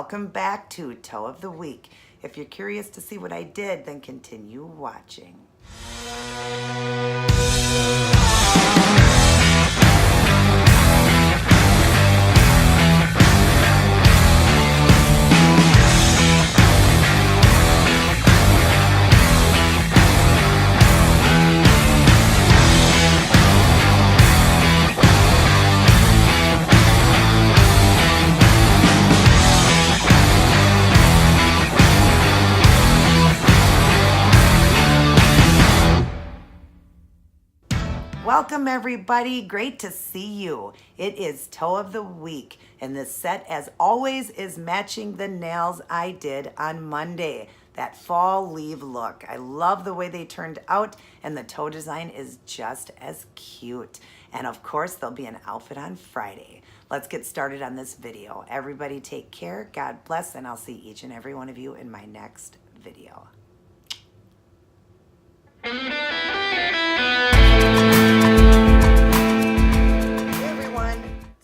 welcome back to Toe of the Week. If you're curious to see what I did, then continue watching. Welcome everybody, great to see you. It is Toe of the Week, and this set, as always, is matching the nails I did on Monday. That fall leaf look. I love the way they turned out, and the toe design is just as cute. And of course, there'll be an outfit on Friday. Let's get started on this video. Everybody take care, God bless, and I'll see each and every one of you in my next video.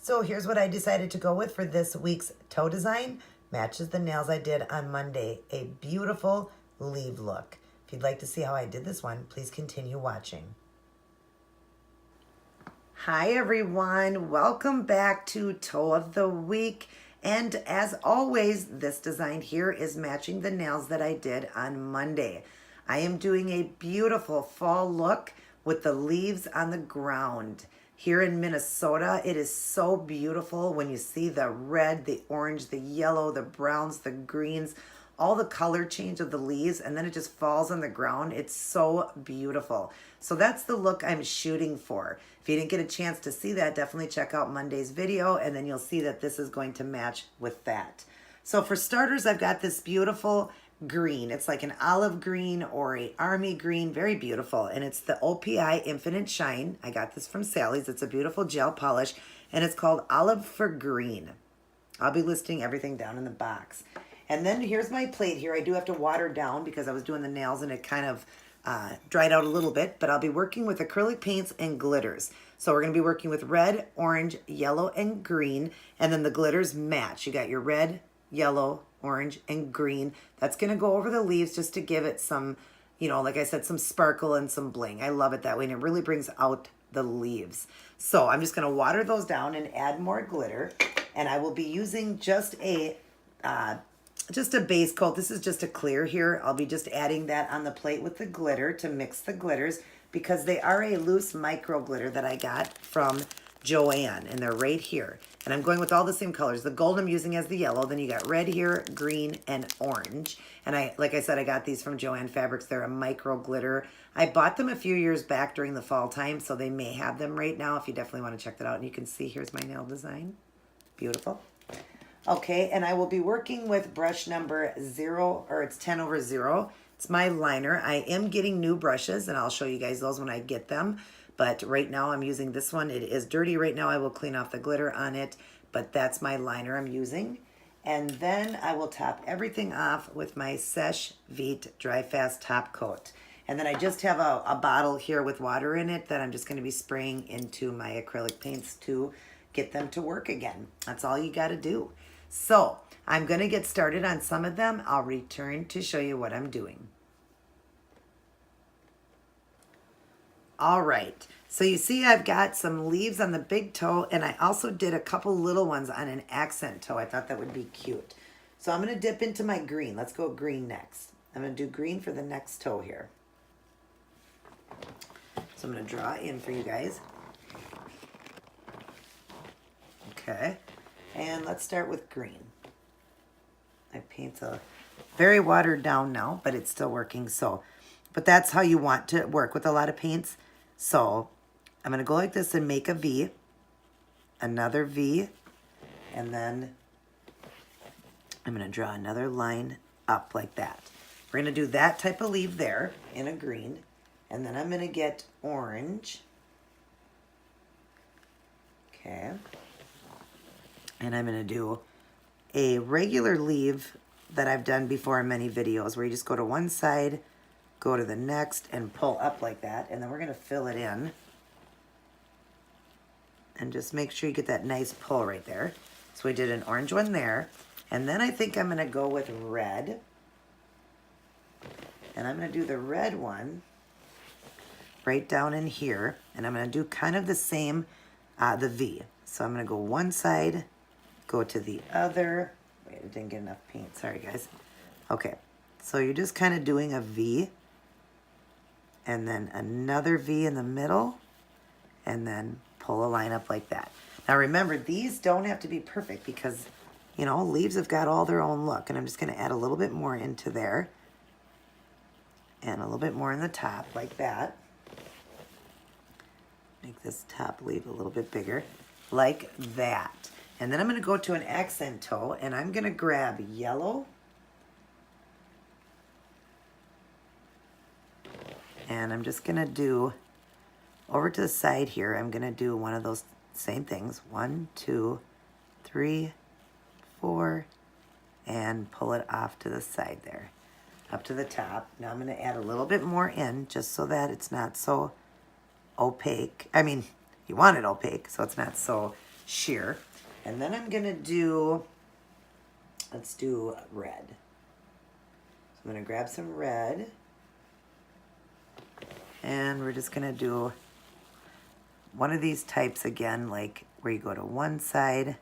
So here's what I decided to go with for this week's toe design. Matches the nails I did on Monday. A beautiful leaf look. If you'd like to see how I did this one, please continue watching. Hi everyone, welcome back to Toe of the Week. And as always, this design here is matching the nails that I did on Monday. I am doing a beautiful fall look with the leaves on the ground. Here in Minnesota, it is so beautiful when you see the red, the orange, the yellow, the browns, the greens, all the color change of the leaves, and then it just falls on the ground. It's so beautiful. So that's the look I'm shooting for. If you didn't get a chance to see that, definitely check out Monday's video, and then you'll see that this is going to match with that. So for starters, I've got this beautiful green. It's like an olive green or a army green, very beautiful, and it's the OPI Infinite Shine. I got this from Sally's. It's a beautiful gel polish, and it's called Olive for Green. I'll be listing everything down in the box. And then here's my plate here. I do have to water down because I was doing the nails and it kind of dried out a little bit, but I'll be working with acrylic paints and glitters. So we're going to be working with red, orange, yellow, and green, and then the glitters match. You got your red, yellow, orange, and green. That's going to go over the leaves just to give it some, you know, like I said, some sparkle and some bling. I love it that way, and it really brings out the leaves. So I'm just going to water those down and add more glitter, and I will be using just a base coat. This is just a clear here. I'll be just adding that on the plate with the glitter to mix the glitters because they are a loose micro glitter that I got from Joann, and they're right here. And I'm going with all the same colors. The gold I'm using as the yellow. Then you got red here, green, and orange. And like I said, I got these from Joann Fabrics. They're a micro glitter. I bought them a few years back during the fall time, so they may have them right now if you definitely want to check that out. And you can see here's my nail design. Beautiful. Okay, and I will be working with brush number 0, or it's 10 over 0. It's my liner. I am getting new brushes, and I'll show you guys those when I get them. But right now I'm using this one. It is dirty right now. I will clean off the glitter on it, but that's my liner I'm using. And then I will top everything off with my Seche Vite Dry Fast top coat. And then I just have a bottle here with water in it that I'm just going to be spraying into my acrylic paints to get them to work again. That's all you got to do. So I'm going to get started on some of them. I'll return to show you what I'm doing. All right, so you see I've got some leaves on the big toe, and I also did a couple little ones on an accent toe. I thought that would be cute. So I'm going to dip into my green. Let's go green next. I'm going to do green for the next toe here. So I'm going to draw in for you guys. Okay, and let's start with green. My paint's very watered down now, but it's still working. But that's how you want to work with a lot of paints. So I'm going to go like this and make a V, another V, and then I'm going to draw another line up like that. We're going to do that type of leaf there in a green, and then I'm going to get orange. Okay. And I'm going to do a regular leaf that I've done before in many videos where you just go to one side, go to the next, and pull up like that. And then we're going to fill it in. And just make sure you get that nice pull right there. So we did an orange one there. And then I think I'm going to go with red. And I'm going to do the red one right down in here. And I'm going to do kind of the same, the V. So I'm going to go one side, go to the other. Wait, I didn't get enough paint. Sorry, guys. Okay, so you're just kind of doing a V. And then another V in the middle. And then pull a line up like that. Now remember, these don't have to be perfect because, you know, leaves have got all their own look. And I'm just going to add a little bit more into there. And a little bit more in the top, like that. Make this top leaf a little bit bigger, like that. And then I'm going to go to an accent toe, and I'm going to grab yellow. And I'm just going to do, over to the side here, I'm going to do one of those same things. 1, 2, 3, 4, and pull it off to the side there. Up to the top. Now I'm going to add a little bit more in just so that it's not so opaque. I mean, you want it opaque so it's not so sheer. And then I'm going to do, let's do red. So I'm going to grab some red. And we're just going to do one of these types again, like where you go to one side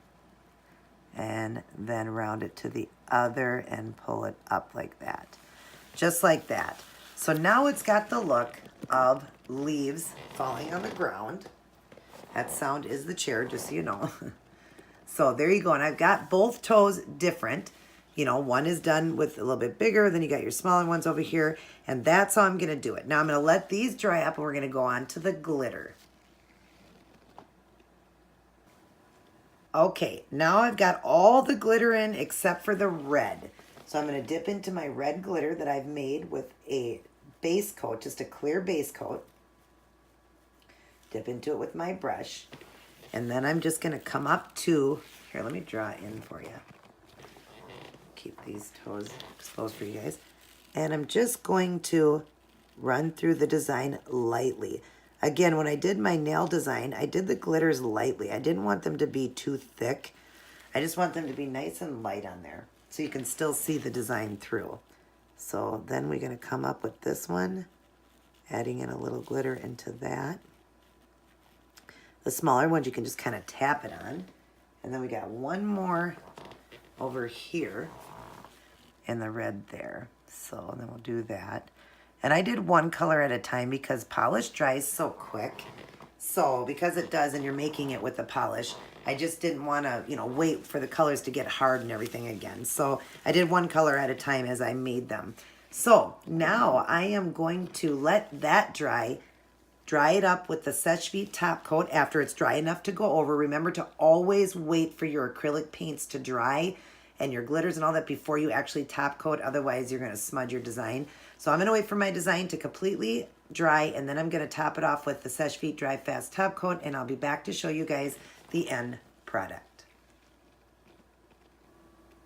and then round it to the other and pull it up like that. Just like that. So now it's got the look of leaves falling on the ground. That sound is the chair, just so you know. So there you go. And I've got both toes different. You know, one is done with a little bit bigger. Then you got your smaller ones over here. And that's how I'm going to do it. Now I'm going to let these dry up and we're going to go on to the glitter. Okay, now I've got all the glitter in except for the red. So I'm going to dip into my red glitter that I've made with a base coat, just a clear base coat. Dip into it with my brush. And then I'm just going to come up to, here, let me draw in for you. Keep these toes exposed for you guys. And I'm just going to run through the design lightly. Again, when I did my nail design, I did the glitters lightly. I didn't want them to be too thick. I just want them to be nice and light on there so you can still see the design through. So then we're going to come up with this one, adding in a little glitter into that. The smaller ones you can just kind of tap it on. And then we got one more over here in the red there. So then we'll do that. And I did one color at a time because polish dries so quick. So because it does and you're making it with the polish, I just didn't want to, you know, wait for the colors to get hard and everything again. So I did one color at a time as I made them. So now I am going to let that dry it up with the Seche Vite top coat after it's dry enough to go over. Remember to always wait for your acrylic paints to dry and your glitters and all that before you actually top coat. Otherwise, you're going to smudge your design. So I'm going to wait for my design to completely dry, and then I'm going to top it off with the Seche Vite Dry Fast top coat, and I'll be back to show you guys the end product.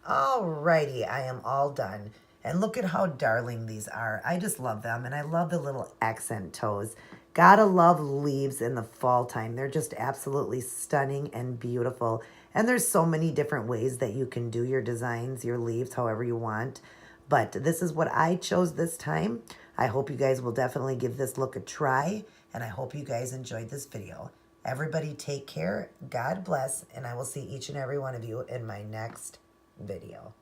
Alrighty, I am all done. And look at how darling these are. I just love them, and I love the little accent toes. Gotta love leaves in the fall time. They're just absolutely stunning and beautiful. And there's so many different ways that you can do your designs, your leaves, however you want. But this is what I chose this time. I hope you guys will definitely give this look a try. And I hope you guys enjoyed this video. Everybody take care. God bless. And I will see each and every one of you in my next video.